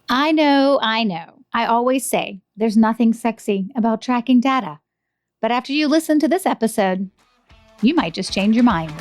I know. I always say there's nothing sexy about tracking data. But after you listen to this episode, you might just change your mind.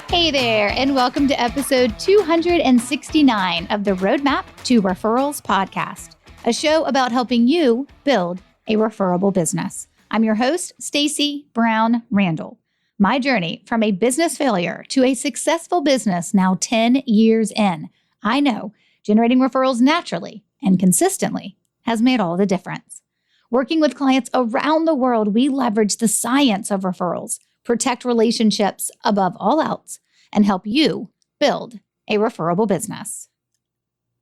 Hey there, and welcome to episode 269 of the Roadmap to Referrals podcast, a show about helping you build a referable business. I'm your host, Stacey Brown Randall. My journey from a business failure to a successful business now 10 years in. I know generating referrals naturally and consistently has made all the difference. Working with clients around the world, we leverage the science of referrals, protect relationships above all else, and help you build a referable business.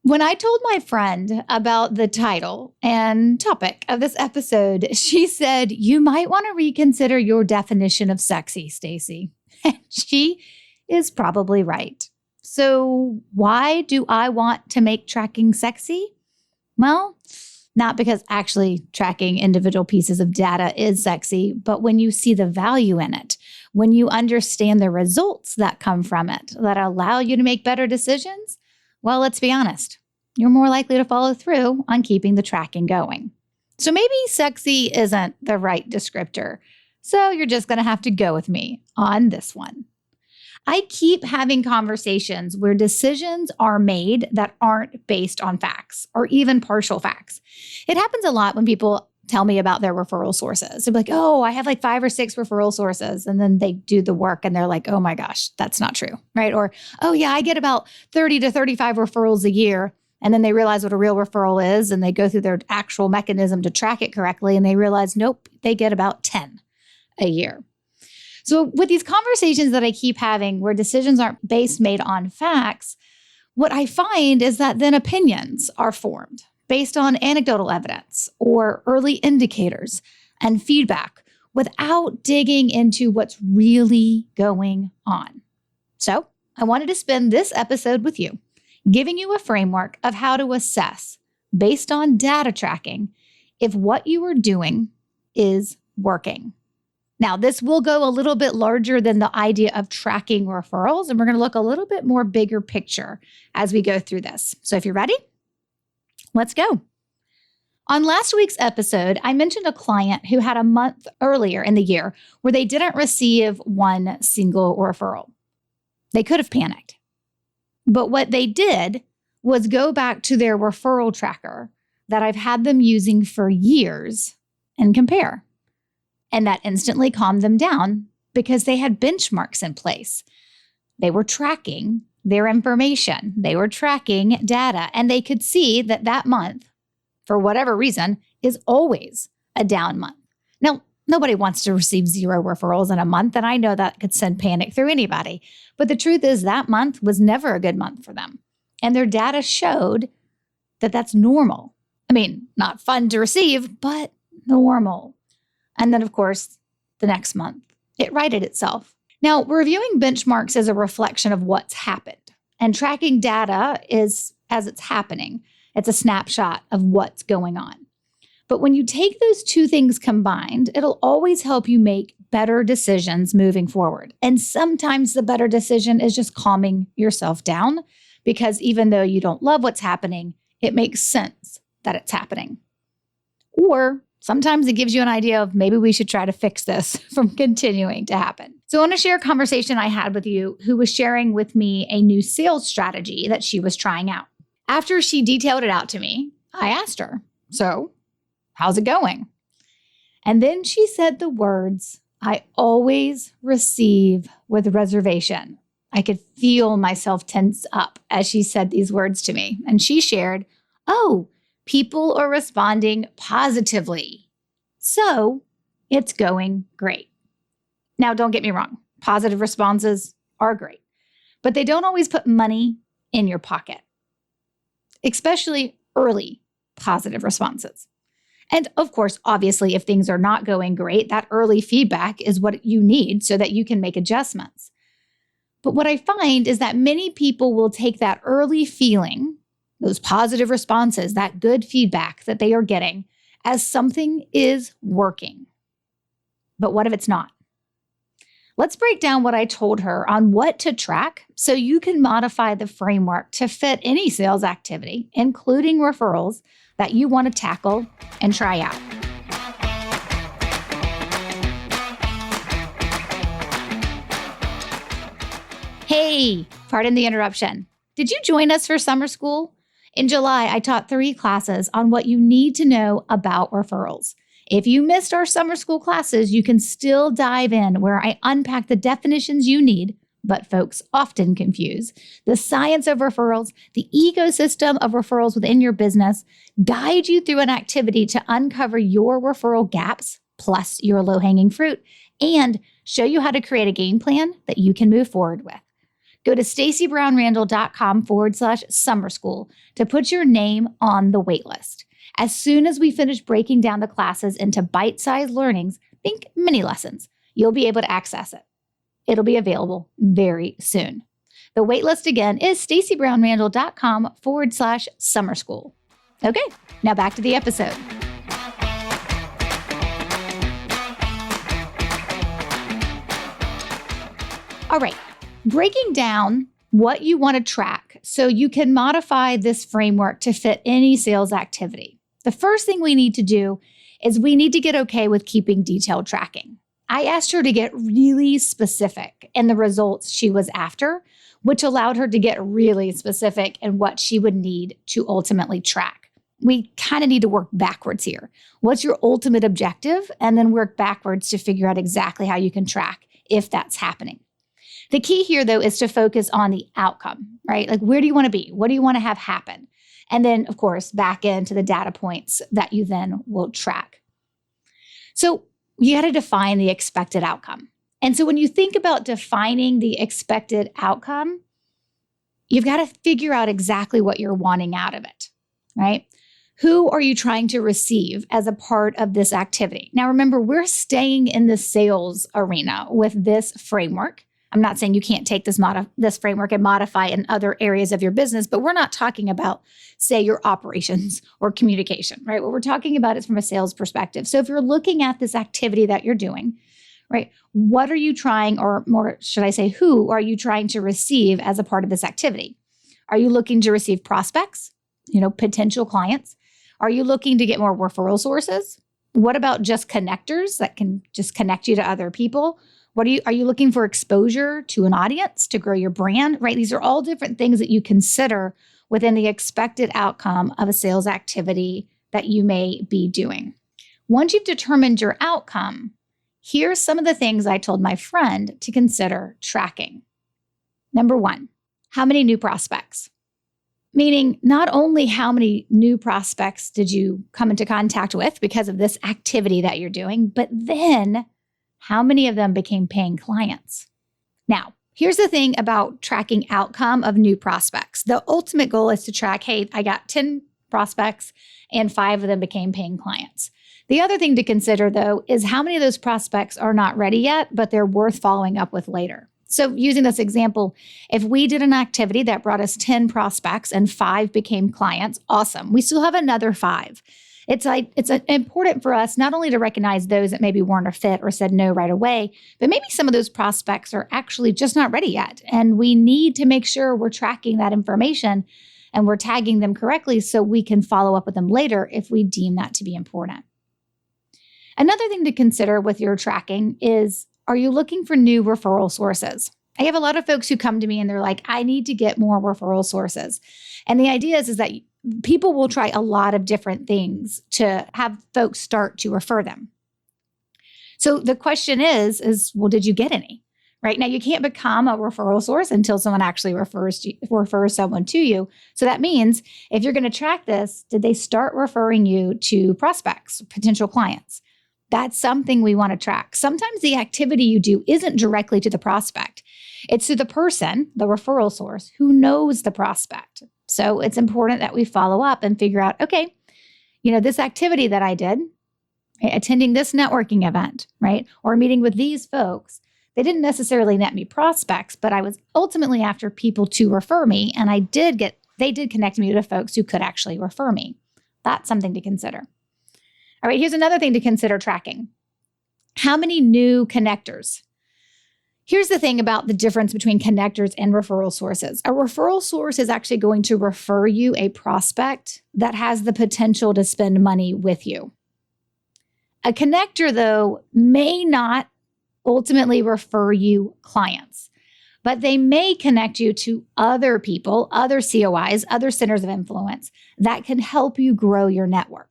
When I told my friend about the title and topic of this episode, she said, "You might want to reconsider your definition of sexy, Stacey." And she is probably right. So why do I want to make tracking sexy? Well, not because actually tracking individual pieces of data is sexy, but when you see the value in it, when you understand the results that come from it, that allow you to make better decisions, well, let's be honest, you're more likely to follow through on keeping the tracking going. So maybe sexy isn't the right descriptor. So you're just going to have to go with me on this one. I keep having conversations where decisions are made that aren't based on facts or even partial facts. It happens a lot when people tell me about their referral sources. They're like, "Oh, I have like 5 or 6 referral sources." And then they do the work and they're like, "Oh my gosh, that's not true," right? Or, "Oh yeah, I get about 30 to 35 referrals a year." And then they realize what a real referral is and they go through their actual mechanism to track it correctly. And they realize, nope, they get about 10 a year. So with these conversations that I keep having where decisions aren't made on facts, what I find is that then opinions are formed based on anecdotal evidence or early indicators and feedback without digging into what's really going on. So I wanted to spend this episode with you, giving you a framework of how to assess, based on data tracking, if what you are doing is working. Now, this will go a little bit larger than the idea of tracking referrals, and we're going to look a little bit more bigger picture as we go through this. So if you're ready, let's go. On last week's episode, I mentioned a client who had a month earlier in the year where they didn't receive one single referral. They could have panicked. But what they did was go back to their referral tracker that I've had them using for years and compare. And that instantly calmed them down because they had benchmarks in place. They were tracking their information. They were tracking data, and they could see that that month, for whatever reason, is always a down month. Now, nobody wants to receive 0 referrals in a month, and I know that could send panic through anybody. But the truth is that month was never a good month for them. And their data showed that that's normal. I mean, not fun to receive, but normal. And then, of course, the next month, it righted itself. Now, reviewing benchmarks is a reflection of what's happened. And tracking data is as it's happening. It's a snapshot of what's going on. But when you take those two things combined, it'll always help you make better decisions moving forward. And sometimes the better decision is just calming yourself down because even though you don't love what's happening, it makes sense that it's happening. Or sometimes it gives you an idea of maybe we should try to fix this from continuing to happen. So I want to share a conversation I had with you who was sharing with me a new sales strategy that she was trying out. After she detailed it out to me, I asked her, "So, how's it going?" And then she said the words, "I always receive with reservation." I could feel myself tense up as she said these words to me. And she shared, "Oh, people are responding positively. So it's going great." Now, don't get me wrong. Positive responses are great, but they don't always put money in your pocket, especially early positive responses. And of course, obviously, if things are not going great, that early feedback is what you need so that you can make adjustments. But what I find is that many people will take that early feeling, those positive responses, that good feedback that they are getting, as something is working. But what if it's not? Let's break down what I told her on what to track so you can modify the framework to fit any sales activity, including referrals, that you want to tackle and try out. Hey, pardon the interruption. Did you join us for summer school? In July, I taught 3 classes on what you need to know about referrals. If you missed our summer school classes, you can still dive in where I unpack the definitions you need, but folks often confuse, the science of referrals, the ecosystem of referrals within your business, guide you through an activity to uncover your referral gaps, plus your low-hanging fruit, and show you how to create a game plan that you can move forward with. Go to stacybrownrandall.com/summer school to put your name on the wait list. As soon as we finish breaking down the classes into bite-sized learnings, think mini lessons, you'll be able to access it. It'll be available very soon. The wait list again is stacybrownrandall.com/summer school. Okay, now back to the episode. All right. Breaking down what you want to track so you can modify this framework to fit any sales activity. The first thing we need to do is we need to get okay with keeping detailed tracking. I asked her to get really specific in the results she was after, which allowed her to get really specific in what she would need to ultimately track. We kind of need to work backwards here. What's your ultimate objective? And then work backwards to figure out exactly how you can track if that's happening. The key here, though, is to focus on the outcome, right? Like, where do you want to be? What do you want to have happen? And then, of course, back into the data points that you then will track. So you got to define the expected outcome. And so when you think about defining the expected outcome, you've got to figure out exactly what you're wanting out of it, right? Who are you trying to receive as a part of this activity? Now, remember, we're staying in the sales arena with this framework. I'm not saying you can't take this framework and modify in other areas of your business, but we're not talking about, say, your operations or communication, right? What we're talking about is from a sales perspective. So if you're looking at this activity that you're doing, right, what are you trying, or more, should I say, who are you trying to receive as a part of this activity? Are you looking to receive prospects, potential clients? Are you looking to get more referral sources? What about just connectors that can just connect you to other people? Are you looking for exposure to an audience to grow your brand, right? These are all different things that you consider within the expected outcome of a sales activity that you may be doing. Once you've determined your outcome, here's some of the things I told my friend to consider tracking. Number 1, how many new prospects? Meaning not only how many new prospects did you come into contact with because of this activity that you're doing, but then how many of them became paying clients? Now, here's the thing about tracking outcome of new prospects. The ultimate goal is to track, hey, I got 10 prospects and 5 of them became paying clients. The other thing to consider, though, is how many of those prospects are not ready yet, but they're worth following up with later. So using this example, if we did an activity that brought us 10 prospects and 5 became clients, awesome. We still have another 5. It's important for us not only to recognize those that maybe weren't a fit or said no right away, but maybe some of those prospects are actually just not ready yet. And we need to make sure we're tracking that information and we're tagging them correctly so we can follow up with them later if we deem that to be important. Another thing to consider with your tracking is, are you looking for new referral sources? I have a lot of folks who come to me and they're like, I need to get more referral sources. And the idea is that people will try a lot of different things to have folks start to refer them. So the question is, well, did you get any? Right now, you can't become a referral source until someone actually refers someone to you. So that means if you're going to track this, did they start referring you to prospects, potential clients? That's something we want to track. Sometimes the activity you do isn't directly to the prospect. It's to the person, the referral source, who knows the prospect. So it's important that we follow up and figure out, okay, this activity that I did, right, attending this networking event, right, or meeting with these folks, they didn't necessarily net me prospects, but I was ultimately after people to refer me, and they did connect me to folks who could actually refer me. That's something to consider. All right, here's another thing to consider tracking. How many new connectors? Here's the thing about the difference between connectors and referral sources. A referral source is actually going to refer you a prospect that has the potential to spend money with you. A connector, though, may not ultimately refer you clients, but they may connect you to other people, other COIs, other centers of influence that can help you grow your network.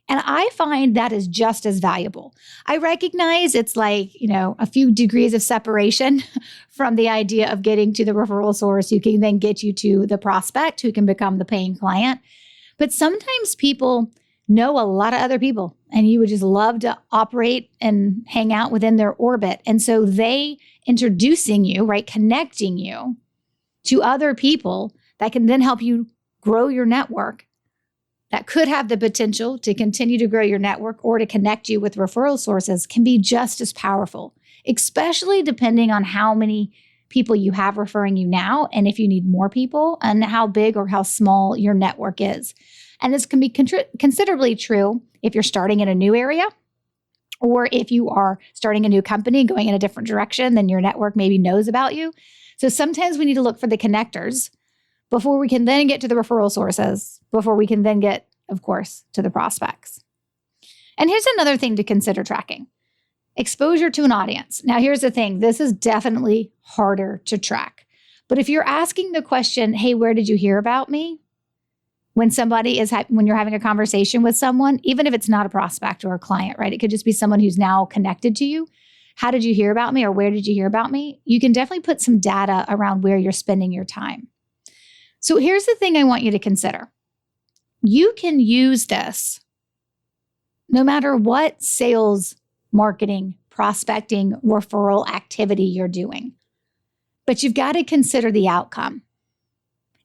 And I find that is just as valuable. I recognize it's like, a few degrees of separation from the idea of getting to the referral source who can then get you to the prospect who can become the paying client. But sometimes people know a lot of other people and you would just love to operate and hang out within their orbit. And so they introducing you, right, connecting you to other people that can then help you grow your network, that could have the potential to continue to grow your network or to connect you with referral sources, can be just as powerful, especially depending on how many people you have referring you now, and if you need more people, and how big or how small your network is. And this can be considerably true if you're starting in a new area, or if you are starting a new company, going in a different direction than your network maybe knows about you. So sometimes we need to look for the connectors before we can then get to the referral sources, before we can then get, of course, to the prospects. And here's another thing to consider tracking: exposure to an audience. Now, here's the thing. This is definitely harder to track. But if you're asking the question, hey, where did you hear about me? When you're having a conversation with someone, even if it's not a prospect or a client, right? It could just be someone who's now connected to you. How did you hear about me, or where did you hear about me? You can definitely put some data around where you're spending your time. So here's the thing I want you to consider. You can use this no matter what sales, marketing, prospecting, referral activity you're doing. But you've got to consider the outcome.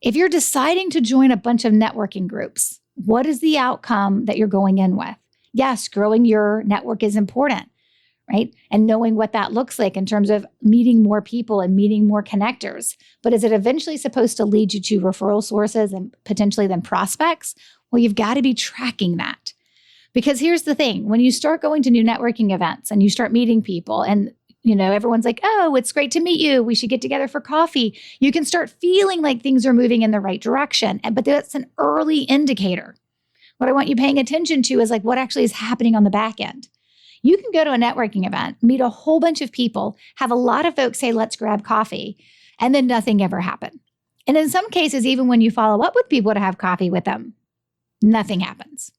If you're deciding to join a bunch of networking groups, what is the outcome that you're going in with? Yes, growing your network is important, right? And knowing what that looks like in terms of meeting more people and meeting more connectors. But is it eventually supposed to lead you to referral sources and potentially then prospects? Well, you've got to be tracking that. Because here's the thing, when you start going to new networking events and you start meeting people and everyone's like, oh, it's great to meet you, we should get together for coffee, you can start feeling like things are moving in the right direction. But that's an early indicator. What I want you paying attention to is like what actually is happening on the back end. You can go to a networking event, meet a whole bunch of people, have a lot of folks say, let's grab coffee, and then nothing ever happened. And in some cases, even when you follow up with people to have coffee with them, nothing happens.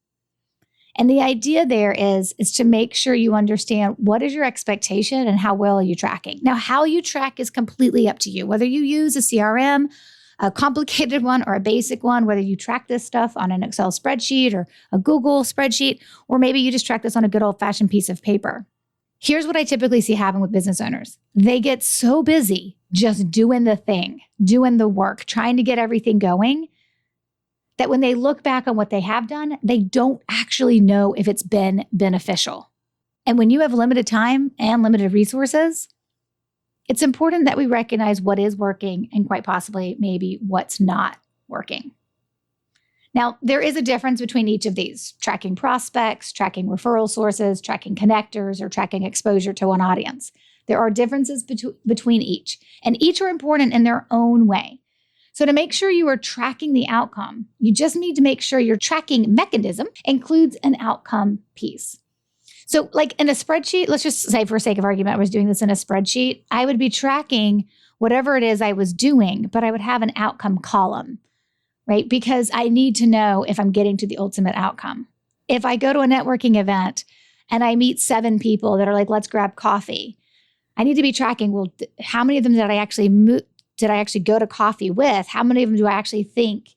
And the idea there is to make sure you understand what is your expectation and how well are you tracking. Now, how you track is completely up to you, whether you use a CRM, a complicated one or a basic one, whether you track this stuff on an Excel spreadsheet or a Google spreadsheet, or maybe you just track this on a good old-fashioned piece of paper. Here's what I typically see happen with business owners. They get so busy just doing the thing, doing the work, trying to get everything going, that when they look back on what they have done, they don't actually know if it's been beneficial. And when you have limited time and limited resources, it's important that we recognize what is working and quite possibly maybe what's not working. Now, there is a difference between each of these: tracking prospects, tracking referral sources, tracking connectors, or tracking exposure to an audience. There are differences between each, and each are important in their own way. So to make sure you are tracking the outcome, you just need to make sure your tracking mechanism includes an outcome piece. So like in a spreadsheet, let's just say for sake of argument, I was doing this in a spreadsheet, I would be tracking whatever it is I was doing, but I would have an outcome column, right? Because I need to know if I'm getting to the ultimate outcome. If I go to a networking event and I meet 7 people that are like, let's grab coffee, I need to be tracking, well, how many of them did I actually go to coffee with? How many of them do I actually think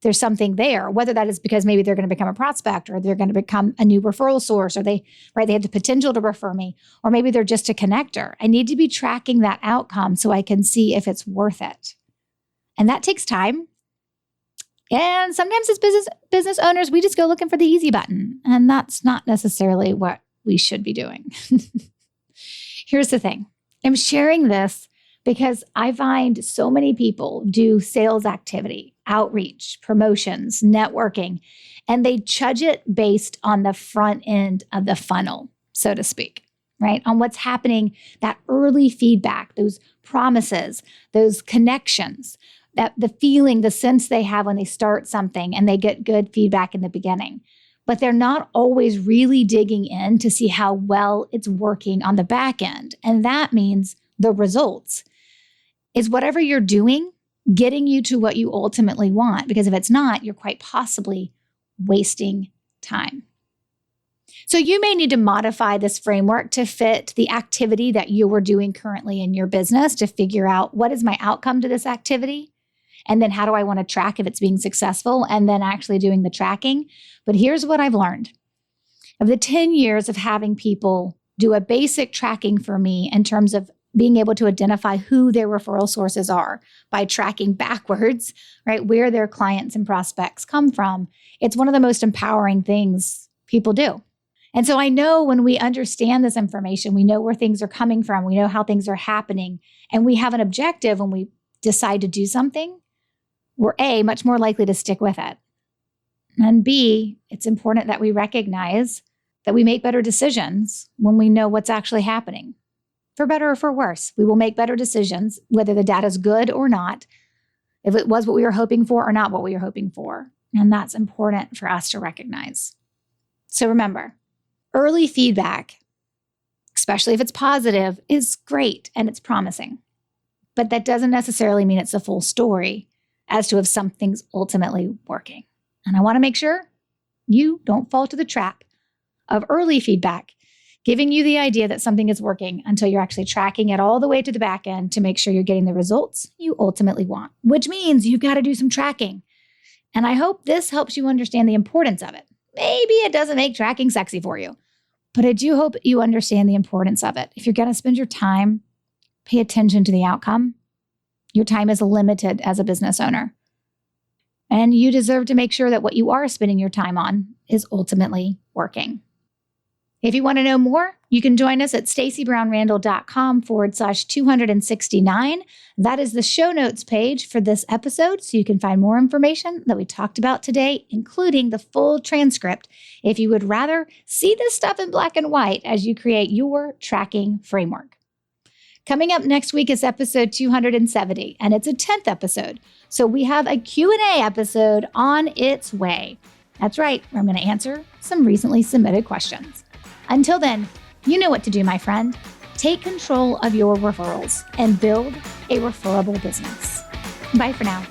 there's something there? Whether that is because maybe they're going to become a prospect, or they're going to become a new referral source, or they have the potential to refer me, or maybe they're just a connector. I need to be tracking that outcome so I can see if it's worth it. And that takes time. And sometimes as business owners, we just go looking for the easy button. And that's not necessarily what we should be doing. Here's the thing. I'm sharing this because I find so many people do sales activity, outreach, promotions, networking, and they judge it based on the front end of the funnel, so to speak. right? On what's happening, that early feedback, those promises, those connections, that the feeling, the sense they have when they start something and they get good feedback in the beginning. But they're not always really digging in to see how well it's working on the back end. And that means the results. Is whatever you're doing getting you to what you ultimately want? Because if it's not, you're quite possibly wasting time. So you may need to modify this framework to fit the activity that you are doing currently in your business to figure out what is my outcome to this activity? And then how do I want to track if it's being successful and then actually doing the tracking? But here's what I've learned. Of the 10 years of having people do a basic tracking for me in terms of being able to identify who their referral sources are by tracking backwards, right, where their clients and prospects come from, it's one of the most empowering things people do. And so I know when we understand this information, we know where things are coming from, we know how things are happening, and we have an objective when we decide to do something, we're A, much more likely to stick with it. And B, it's important that we recognize that we make better decisions when we know what's actually happening. For better or for worse, we will make better decisions, whether the data is good or not, if it was what we were hoping for or not what we were hoping for. And that's important for us to recognize. So remember, early feedback, especially if it's positive, is great and it's promising. But that doesn't necessarily mean it's a full story as to if something's ultimately working. And I want to make sure you don't fall to the trap of early feedback giving you the idea that something is working until you're actually tracking it all the way to the back end to make sure you're getting the results you ultimately want, which means you've got to do some tracking. And I hope this helps you understand the importance of it. Maybe it doesn't make tracking sexy for you, but I do hope you understand the importance of it. If you're going to spend your time, pay attention to the outcome. Your time is limited as a business owner. And you deserve to make sure that what you are spending your time on is ultimately working. If you want to know more, you can join us at stacybrownrandall.com/269. That is the show notes page for this episode, so you can find more information that we talked about today, including the full transcript, if you would rather see this stuff in black and white as you create your tracking framework. Coming up next week is episode 270, and it's a 10th episode. So we have a Q&A episode on its way. That's right, I'm going to answer some recently submitted questions. Until then, you know what to do, my friend. Take control of your referrals and build a referable business. Bye for now.